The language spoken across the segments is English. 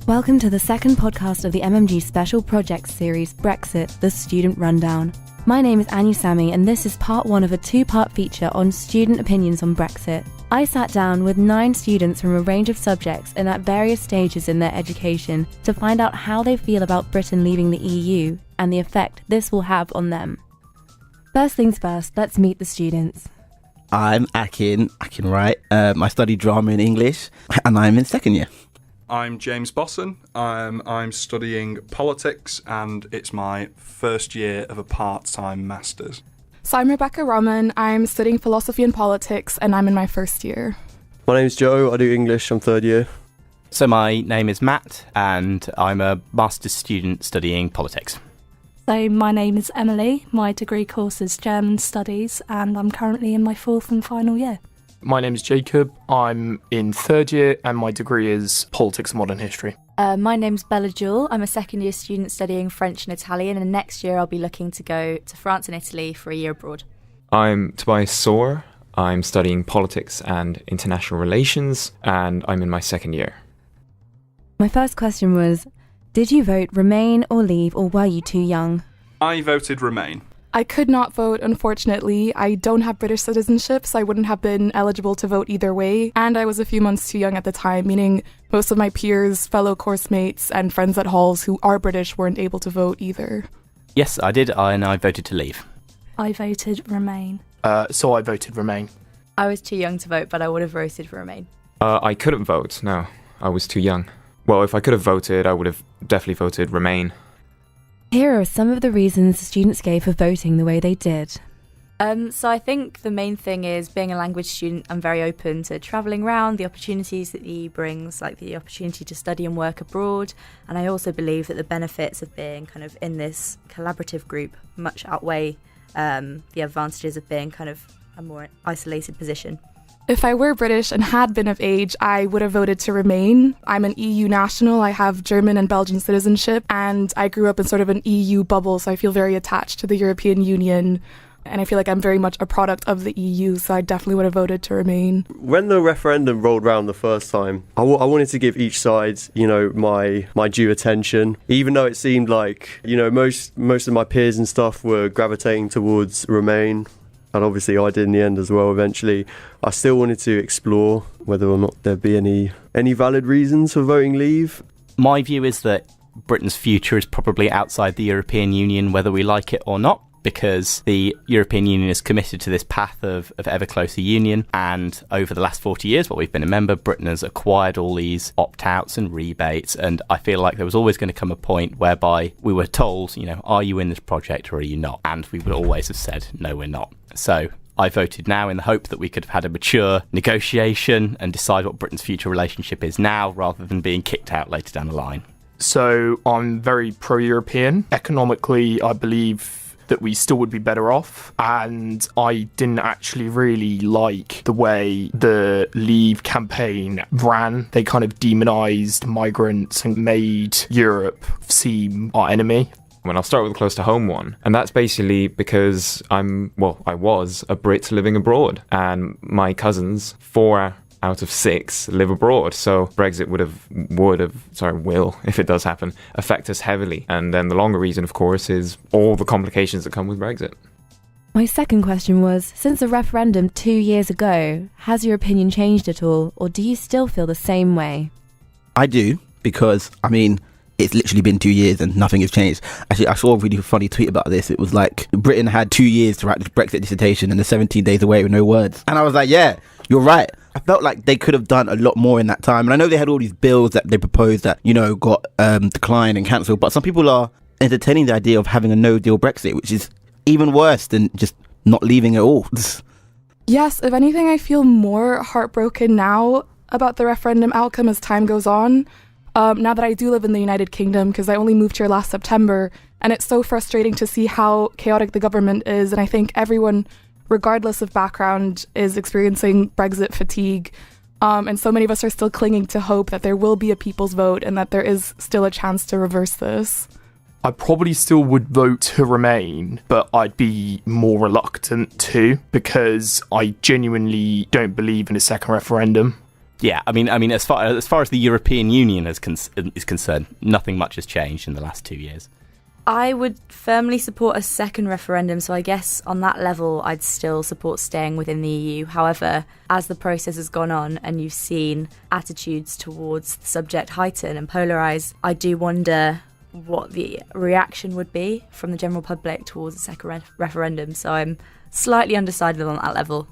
Welcome to the second podcast of the MMG Special Projects series, Brexit, the Student Rundown. My name is Anja Samy, and this is part one of a two-part feature on student opinions on Brexit. I sat down with 9 students from a range of subjects and at various stages in their education to find out how they feel about Britain leaving the EU and the effect this will have on them. First things first, let's meet the students. I'm Akin Wright. I study drama in English and I'm in second year. I'm James Bosson. I'm studying politics and it's my first year of a part-time master's. So I'm Rebecca Rahman. I'm studying philosophy and politics and I'm in my first year. My name's Joe. I do English. I'm third year. So my name is Matt and I'm a master's student studying politics. So my name is Emily. My degree course is German Studies and I'm currently in my fourth and final year. My name is Jacob, I'm in third year and my degree is Politics and Modern History. My name's Bella Jewell, I'm a second year student studying French and Italian, and next year I'll be looking to go to France and Italy for a year abroad. I'm Tobias Soar, I'm studying Politics and International Relations and I'm in my second year. My first question was, did you vote Remain or Leave, or were you too young? I voted Remain. I could not vote, unfortunately. I don't have British citizenship, so I wouldn't have been eligible to vote either way. And I was a few months too young at the time, meaning most of my peers, fellow course mates, and friends at halls who are British weren't able to vote either. Yes, I did, and I voted to leave. I voted Remain. So I voted Remain. I was too young to vote, but I would have voted for Remain. I couldn't vote, no. I was too young. Well, if I could have voted, I would have definitely voted Remain. Here are some of the reasons students gave for voting the way they did. So I think the main thing is, being a language student, I'm very open to travelling around, the opportunities that the EU brings, like the opportunity to study and work abroad. And I also believe that the benefits of being kind of in this collaborative group much outweigh the advantages of being kind of a more isolated position. If I were British and had been of age, I would have voted to Remain. I'm an EU national, I have German and Belgian citizenship, and I grew up in sort of an EU bubble, so I feel very attached to the European Union, and I feel like I'm very much a product of the EU, so I definitely would have voted to Remain. When the referendum rolled round the first time, I wanted to give each side, my due attention, even though it seemed like, most of my peers and stuff were gravitating towards Remain. And obviously I did in the end as well eventually. I still wanted to explore whether or not there'd be any valid reasons for voting Leave. My view is that Britain's future is probably outside the European Union, whether we like it or not, because the European Union is committed to this path of ever closer union, and over the last 40 years while we've been a member, Britain has acquired all these opt-outs and rebates, and I feel like there was always going to come a point whereby we were told, are you in this project or are you not? And we would always have said, no, we're not. So I voted now in the hope that we could have had a mature negotiation and decide what Britain's future relationship is now, rather than being kicked out later down the line. So I'm very pro-European. Economically, I believe that we still would be better off, and I didn't actually really like the way the Leave campaign ran. They kind of demonised migrants and made Europe seem our enemy. And I'll start with a close to home one, and that's basically because I was a Brit living abroad, and my cousins, 4 out of 6 live abroad, so Brexit will, if it does happen, affect us heavily. And then the longer reason, of course, is all the complications that come with Brexit. My second question was, since the referendum 2 years ago, has your opinion changed at all, or do you still feel the same way? I do, because, it's literally been 2 years and nothing has changed. Actually, I saw a really funny tweet about this. It was like, Britain had 2 years to write this Brexit dissertation and they're 17 days away with no words. And I was like, yeah, you're right. I felt like they could have done a lot more in that time. And I know they had all these bills that they proposed that, got declined and cancelled. But some people are entertaining the idea of having a no-deal Brexit, which is even worse than just not leaving at all. Yes, if anything, I feel more heartbroken now about the referendum outcome as time goes on. Now that I do live in the United Kingdom, because I only moved here last September, and it's so frustrating to see how chaotic the government is, and I think everyone, regardless of background, is experiencing Brexit fatigue, and so many of us are still clinging to hope that there will be a people's vote and that there is still a chance to reverse this. I probably still would vote to Remain, but I'd be more reluctant to, because I genuinely don't believe in a second referendum. Yeah, I mean, as far as the European Union is concerned, nothing much has changed in the last 2 years. I would firmly support a second referendum, so I guess on that level I'd still support staying within the EU. However, as the process has gone on and you've seen attitudes towards the subject heighten and polarise, I do wonder what the reaction would be from the general public towards a second referendum, so I'm slightly undecided on that level.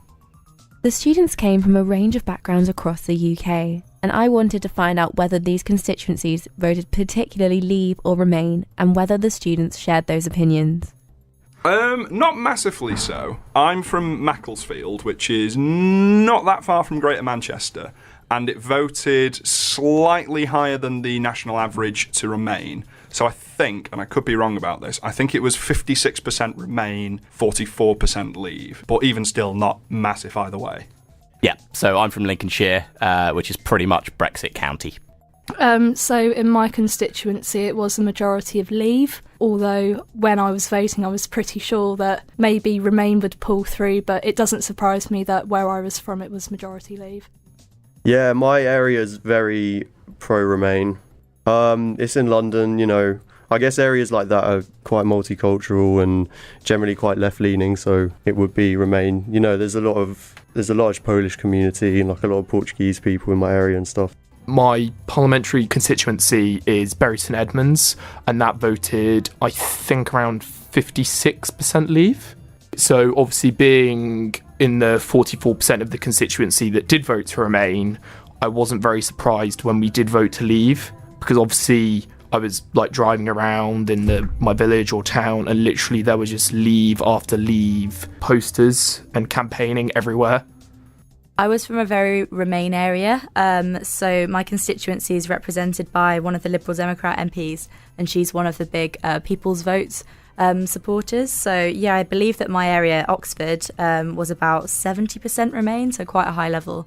The students came from a range of backgrounds across the UK, and I wanted to find out whether these constituencies voted particularly Leave or Remain, and whether the students shared those opinions. Not massively so. I'm from Macclesfield, which is not that far from Greater Manchester, and it voted slightly higher than the national average to Remain. So I think, and I could be wrong about this, I think it was 56% Remain, 44% Leave, but even still not massive either way. Yeah, so I'm from Lincolnshire, which is pretty much Brexit county. So in my constituency, it was a majority of Leave, although when I was voting, I was pretty sure that maybe Remain would pull through, but it doesn't surprise me that where I was from, it was majority Leave. Yeah, my area is very pro-Remain. It's in London, you know. I guess areas like that are quite multicultural and generally quite left-leaning, so it would be Remain. You know, there's a large Polish community and like a lot of Portuguese people in my area and stuff. My parliamentary constituency is Bury St Edmunds, and that voted, I think, around 56% Leave. So obviously being in the 44% of the constituency that did vote to Remain, I wasn't very surprised when we did vote to Leave, because obviously I was like driving around in my village or town, and literally there was just Leave after Leave posters and campaigning everywhere. I was from a very Remain area, so my constituency is represented by one of the Liberal Democrat MPs, and she's one of the big People's Votes supporters. So yeah, I believe that my area, Oxford, was about 70% Remain, so quite a high level.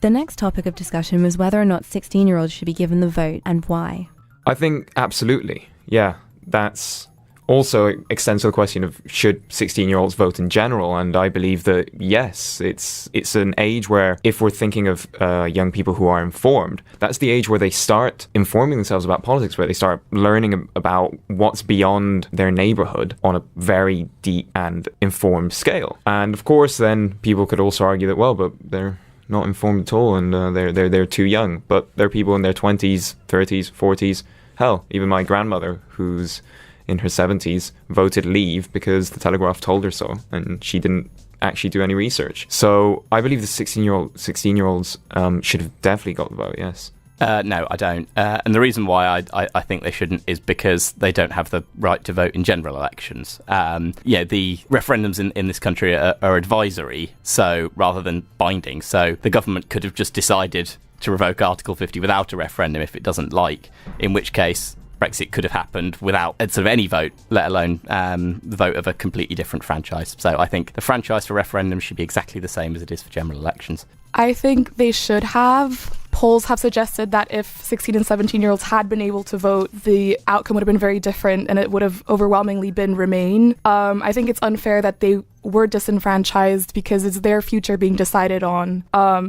The next topic of discussion was whether or not 16-year-olds should be given the vote and why. I think absolutely. Yeah, that's also extends to the question of should 16-year-olds vote in general, and I believe that yes, it's an age where if we're thinking of young people who are informed, that's the age where they start informing themselves about politics, where they start learning about what's beyond their neighbourhood on a very deep and informed scale. And of course then people could also argue that, well, but they're not informed at all, and they're too young. But they're people in their 20s, 30s, 40s. Hell, even my grandmother, who's in her 70s, voted Leave because the Telegraph told her so, and she didn't actually do any research. So I believe the 16-year-olds should have definitely got the vote, yes. No, I don't. And the reason why I think they shouldn't is because they don't have the right to vote in general elections. The referendums in this country are advisory, so rather than binding. So the government could have just decided to revoke Article 50 without a referendum if it doesn't like, in which case Brexit could have happened without sort of any vote, let alone the vote of a completely different franchise. So I think the franchise for referendums should be exactly the same as it is for general elections. I think they should have. Polls have suggested that if 16 and 17-year-olds had been able to vote, the outcome would have been very different and it would have overwhelmingly been Remain. I think it's unfair that they were disenfranchised because it's their future being decided on.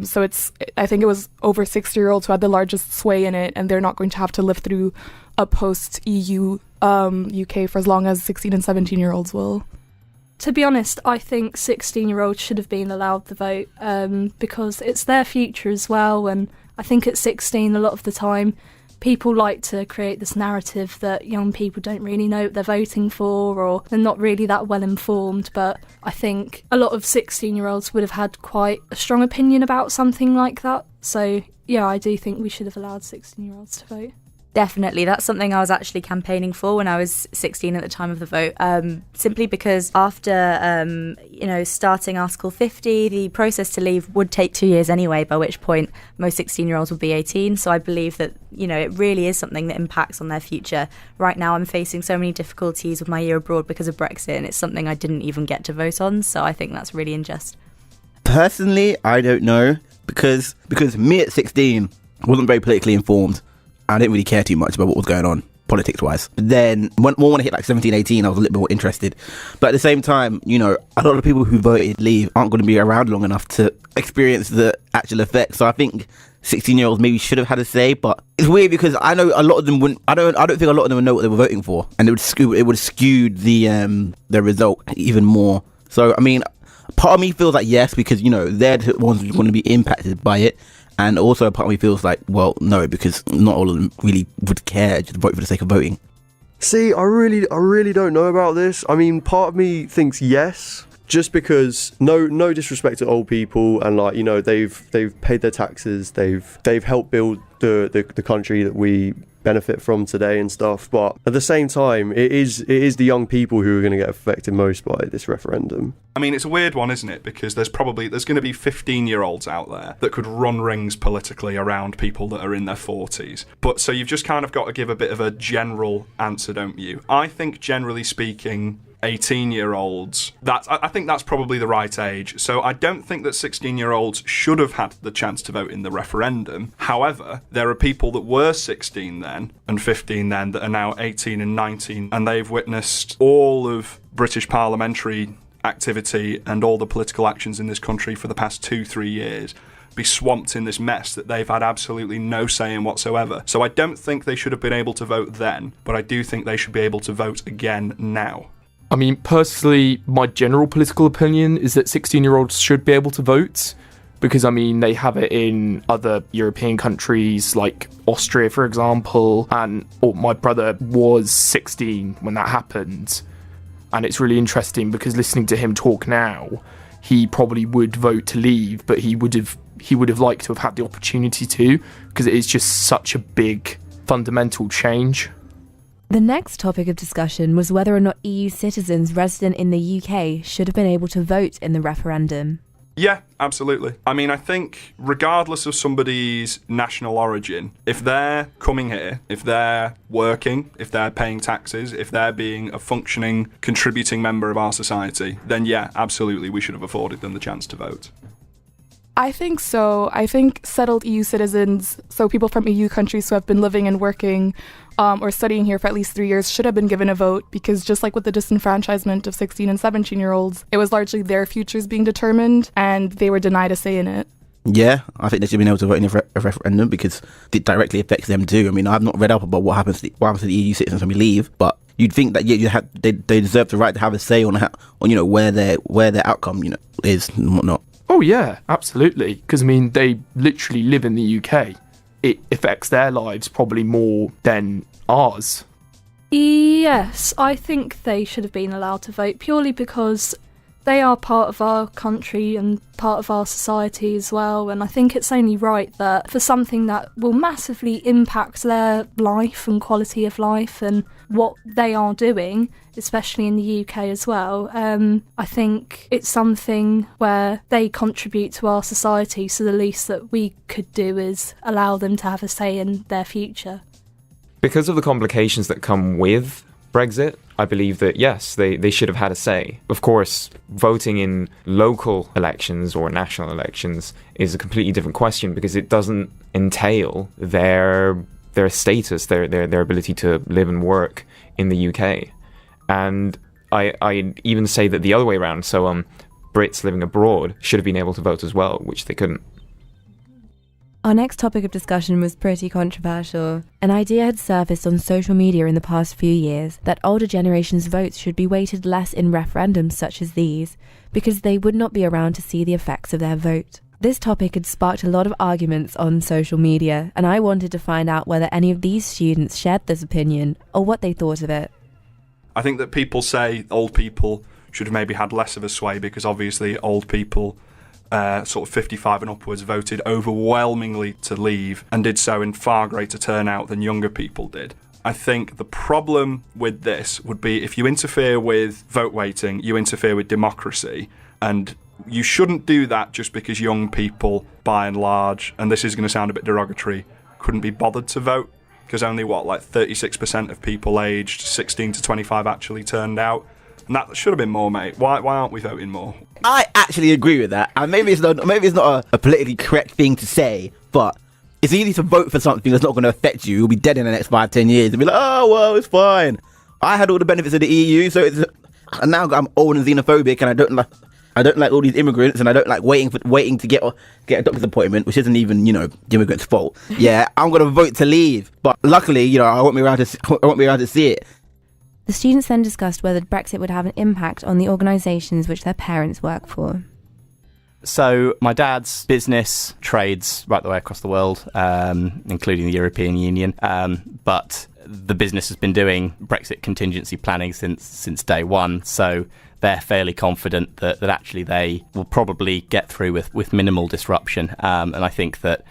So I think it was over 60-year-olds who had the largest sway in it, and they're not going to have to live through a post-EU UK for as long as 16 and 17-year-olds will. To be honest, I think 16-year-olds should have been allowed to vote because it's their future as well. And I think at 16, a lot of the time, people like to create this narrative that young people don't really know what they're voting for, or they're not really that well informed. But I think a lot of 16-year-olds would have had quite a strong opinion about something like that. So yeah, I do think we should have allowed 16-year-olds to vote. Definitely. That's something I was actually campaigning for when I was 16 at the time of the vote, simply because after, starting Article 50, the process to leave would take 2 years anyway, by which point most 16-year-olds would be 18. So I believe that, it really is something that impacts on their future. Right now, I'm facing so many difficulties with my year abroad because of Brexit, and it's something I didn't even get to vote on. So I think that's really unjust. Personally, I don't know, because me at 16 wasn't very politically informed. I didn't really care too much about what was going on. politics wise. Then when I hit like 17, 18, I was a little bit more interested. But at the same time, you know, a lot of people who voted leave aren't going to be around long enough to experience the actual effect. So I think 16-year-olds maybe should have had a say, but it's weird because I know a lot of them wouldn't. I don't think a lot of them would know what they were voting for, and it would skew the result even more. So I mean, part of me feels like yes, because you know they're the ones who are going to be impacted by it, and also part of me feels like well no, because not all of them really would care, just vote for the sake of voting. See, I really don't know about this. I mean, part of me thinks yes. Just because no disrespect to old people, and like, you know, they've paid their taxes, they've helped build the country that we benefit from today and stuff, but at the same time it is the young people who are going to get affected most by this referendum. I mean, it's a weird one, isn't it? Because there's going to be 15-year-olds out there that could run rings politically around people that are in their 40s. But so you've just kind of got to give a bit of a general answer, don't you? I think generally speaking 18-year-olds, I think that's probably the right age. So I don't think that 16-year-olds should have had the chance to vote in the referendum. However, there are people that were 16 then and 15 then that are now 18 and 19, and they've witnessed all of British parliamentary activity and all the political actions in this country for the past 2-3 years be swamped in this mess that they've had absolutely no say in whatsoever. So I don't think they should have been able to vote then, but I do think they should be able to vote again now. I mean, personally, my general political opinion is that 16-year-olds should be able to vote because, I mean, they have it in other European countries like Austria, for example, and my brother was 16 when that happened. And it's really interesting because listening to him talk now, he probably would vote to leave, but he would have liked to have had the opportunity to, because it is just such a big fundamental change. The next topic of discussion was whether or not EU citizens resident in the UK should have been able to vote in the referendum. Yeah, absolutely. I mean, I think regardless of somebody's national origin, if they're coming here, if they're working, if they're paying taxes, if they're being a functioning, contributing member of our society, then yeah, absolutely, we should have afforded them the chance to vote. I think so. I think settled EU citizens, so people from EU countries who have been living and working or studying here for at least 3 years, should have been given a vote, because just like with the disenfranchisement of 16 and 17-year-olds, it was largely their futures being determined and they were denied a say in it. Yeah, I think they should be able to vote in a referendum because it directly affects them too. I mean, I've not read up about what happens to the EU citizens when we leave, but you'd think that they deserve the right to have a say on you know where their outcome is and whatnot. Oh yeah, absolutely. Because I mean, they literally live in the UK. It affects their lives probably more than ours. Yes, I think they should have been allowed to vote purely because they are part of our country and part of our society as well, and I think it's only right that for something that will massively impact their life and quality of life and what they are doing, especially in the UK as well, I think it's something where they contribute to our society, so the least that we could do is allow them to have a say in their future. Because of the complications that come with Brexit, I believe that, yes, they should have had a say. Of course, voting in local elections or national elections is a completely different question because it doesn't entail their status, their ability to live and work in the UK. And I even say that the other way around, so Brits living abroad should have been able to vote as well, which they couldn't. Our next topic of discussion was pretty controversial. An idea had surfaced on social media in the past few years that older generations' votes should be weighted less in referendums such as these, because they would not be around to see the effects of their vote. This topic had sparked a lot of arguments on social media, and I wanted to find out whether any of these students shared this opinion or what they thought of it. I think that people say old people should have maybe had less of a sway because obviously old people sort of 55 and upwards voted overwhelmingly to leave and did so in far greater turnout than younger people did. I think the problem with this would be if you interfere with vote weighting, you interfere with democracy, and you shouldn't do that just because young people, by and large, and this is going to sound a bit derogatory, couldn't be bothered to vote, because only 36% of people aged 16 to 25 actually turned out. And that should have been more, mate. Why aren't we voting more? I actually agree with that, and maybe it's not a politically correct thing to say, but it's easy to vote for something that's not going to affect you. You'll be dead in the next 5-10 years and be like, oh well, it's fine. I had all the benefits of the EU, and now I'm old and xenophobic, and I don't like all these immigrants, and I don't like waiting to get a doctor's appointment, which isn't even, the immigrant's fault. Yeah, I'm gonna vote to leave, but luckily, I won't be around to see it. The students then discussed whether Brexit would have an impact on the organisations which their parents work for. So my dad's business trades right the way across the world, including the European Union, but the business has been doing Brexit contingency planning since day one, so they're fairly confident that actually they will probably get through with minimal disruption. And I think that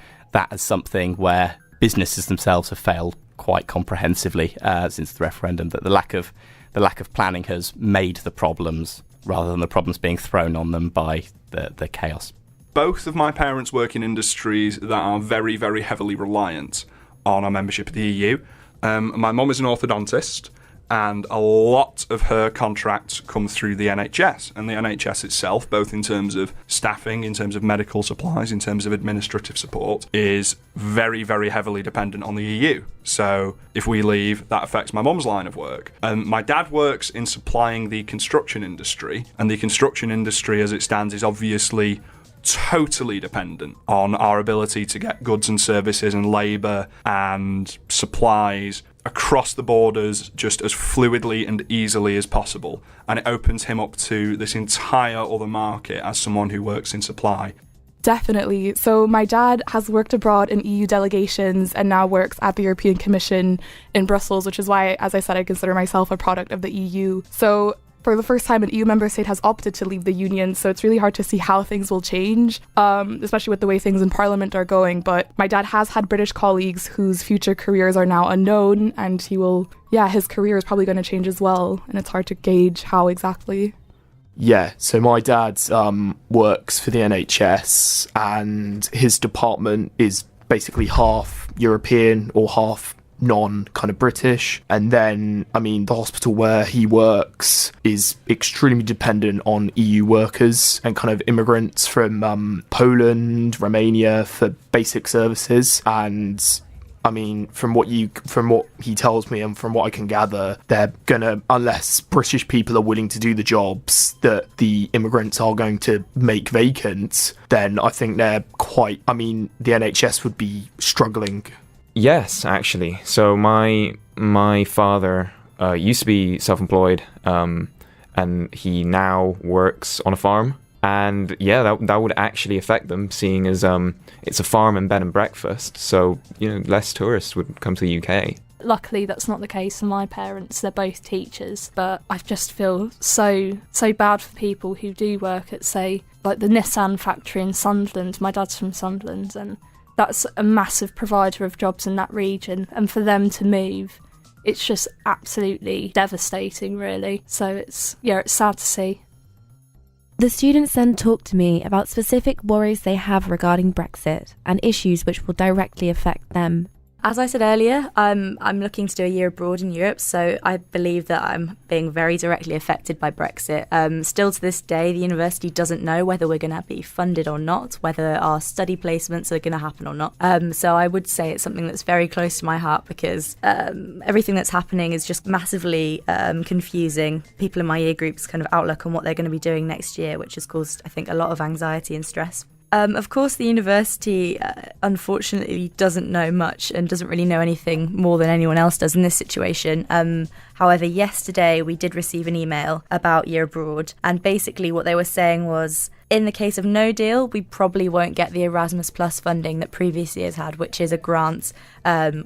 is something where businesses themselves have failed quite comprehensively since the referendum, that the lack of planning has made the problems rather than the problems being thrown on them by the chaos. Both of my parents work in industries that are very, very heavily reliant on our membership of the EU. My mum is an orthodontist, and a lot of her contracts come through the NHS. And the NHS itself, both in terms of staffing, in terms of medical supplies, in terms of administrative support, is very, very heavily dependent on the EU. So if we leave, that affects my mum's line of work. My dad works in supplying the construction industry, and the construction industry as it stands is obviously totally dependent on our ability to get goods and services and labour and supplies across the borders just as fluidly and easily as possible. And it opens him up to this entire other market as someone who works in supply. Definitely. So my dad has worked abroad in EU delegations and now works at the European Commission in Brussels, which is why, as I said, I consider myself a product of the EU. So for the first time, an EU member state has opted to leave the union, so it's really hard to see how things will change, especially with the way things in Parliament are going. But my dad has had British colleagues whose future careers are now unknown, and his career is probably going to change as well, and it's hard to gauge how exactly. Yeah, so my dad works for the NHS, and his department is basically half European or half non-kind of British. And then, the hospital where he works is extremely dependent on EU workers and kind of immigrants from Poland, Romania for basic services. And from what he tells me and from what I can gather, they're gonna, unless British people are willing to do the jobs that the immigrants are going to make vacant, then I think they're the NHS would be struggling. Yes, actually. So my father used to be self-employed, and he now works on a farm. And yeah, that would actually affect them, seeing as it's a farm and bed and breakfast. So less tourists would come to the UK. Luckily, that's not the case for my parents. They're both teachers, but I just feel so bad for people who do work at, say, like the Nissan factory in Sunderland. My dad's from Sunderland, and that's a massive provider of jobs in that region, and for them to move, it's just absolutely devastating, really. So it's sad to see. The students then talked to me about specific worries they have regarding Brexit and issues which will directly affect them. As I said earlier, I'm looking to do a year abroad in Europe, so I believe that I'm being very directly affected by Brexit. Still to this day, the university doesn't know whether we're going to be funded or not, whether our study placements are going to happen or not. So I would say it's something that's very close to my heart, because everything that's happening is just massively confusing people in my year group's kind of outlook on what they're going to be doing next year, which has caused, I think, a lot of anxiety and stress. Of course, the university, unfortunately, doesn't know much and doesn't really know anything more than anyone else does in this situation. However, yesterday we did receive an email about year abroad, and basically what they were saying was, in the case of no deal, we probably won't get the Erasmus Plus funding that previous years had, which is a grant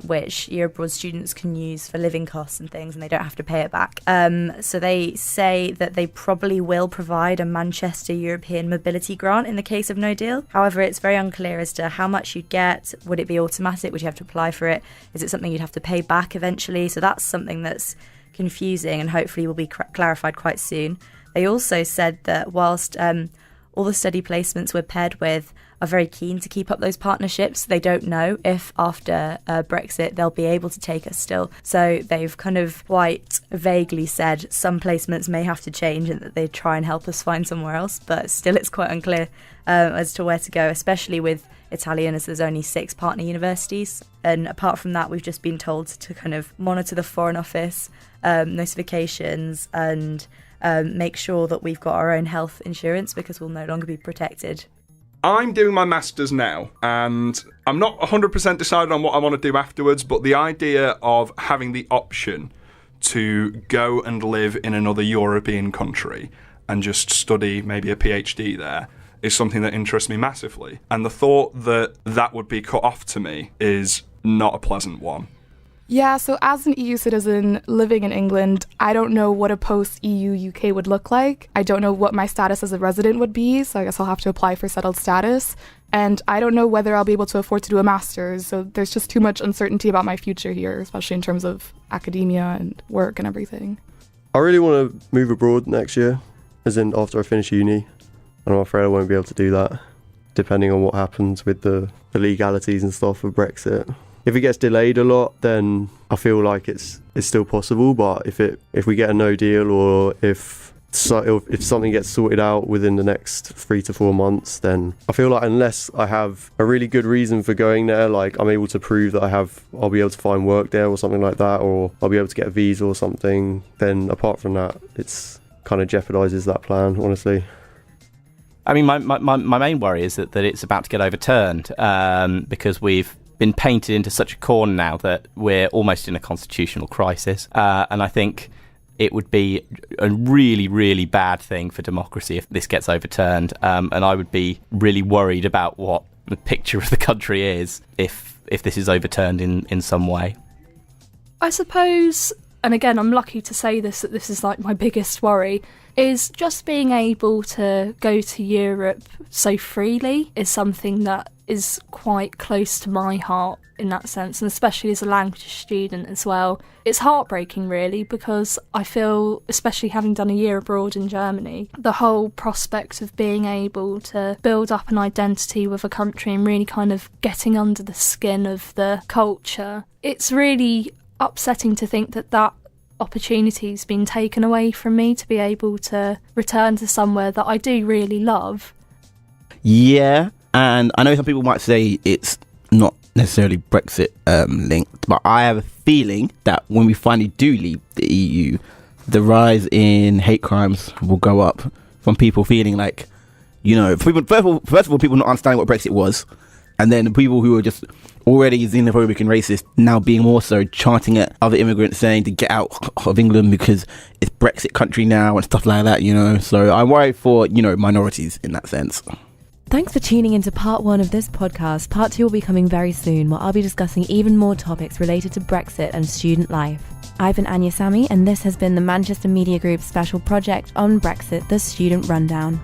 which year abroad students can use for living costs and things, and they don't have to pay it back. So they say that they probably will provide a Manchester European Mobility Grant in the case of no deal. However, it's very unclear as to how much you'd get. Would it be automatic? Would you have to apply for it? Is it something you'd have to pay back eventually? So that's something that's confusing and hopefully will be clarified quite soon. They also said that whilst all the study placements we're paired with are very keen to keep up those partnerships, they don't know if after Brexit they'll be able to take us still. So they've kind of quite vaguely said some placements may have to change and that they try and help us find somewhere else, but still it's quite unclear as to where to go, especially with Italian, as there's only 6 partner universities. And apart from that, we've just been told to kind of monitor the Foreign Office notifications and make sure that we've got our own health insurance because we'll no longer be protected. I'm doing my master's now, and I'm not 100% decided on what I want to do afterwards, but the idea of having the option to go and live in another European country and just study maybe a PhD there is something that interests me massively. And the thought that that would be cut off to me is not a pleasant one. Yeah, so as an EU citizen living in England, I don't know what a post-EU UK would look like. I don't know what my status as a resident would be, so I guess I'll have to apply for settled status. And I don't know whether I'll be able to afford to do a master's, so there's just too much uncertainty about my future here, especially in terms of academia and work and everything. I really want to move abroad next year, as in after I finish uni, and I'm afraid I won't be able to do that, depending on what happens with the legalities and stuff of Brexit. If it gets delayed a lot, then I feel like it's still possible. But if we get a no deal, or if something gets sorted out within the next 3 to 4 months, then I feel like unless I have a really good reason for going there, like I'm able to prove that I'll be able to find work there or something like that, or I'll be able to get a visa or something, then apart from that, it's kind of jeopardizes that plan, honestly. I mean, my main worry is that it's about to get overturned because we've been painted into such a corner now that we're almost in a constitutional crisis. And I think it would be a really, really bad thing for democracy if this gets overturned. And I would be really worried about what the picture of the country is if this is overturned in some way. I suppose, and again, I'm lucky to say this, that this is like my biggest worry, is just being able to go to Europe so freely is something that is quite close to my heart in that sense, and especially as a language student as well. It's heartbreaking really, because I feel, especially having done a year abroad in Germany, the whole prospect of being able to build up an identity with a country and really kind of getting under the skin of the culture, it's really upsetting to think that opportunity's been taken away from me to be able to return to somewhere that I do really love. Yeah, and I know some people might say it's not necessarily Brexit linked, but I have a feeling that when we finally do leave the EU, the rise in hate crimes will go up from people feeling like, you know, first of all, people not understanding what Brexit was, and then the people who are just already xenophobic and racist now being more so chanting at other immigrants saying to get out of England because it's Brexit country now and stuff like that, you know. So I worry for, you know, minorities in that sense. Thanks for tuning into part 1 of this podcast. Part 2 will be coming very soon, where I'll be discussing even more topics related to Brexit and student life. I've been Anja Samy, and this has been the Manchester Media Group's special project on Brexit, the Student Rundown.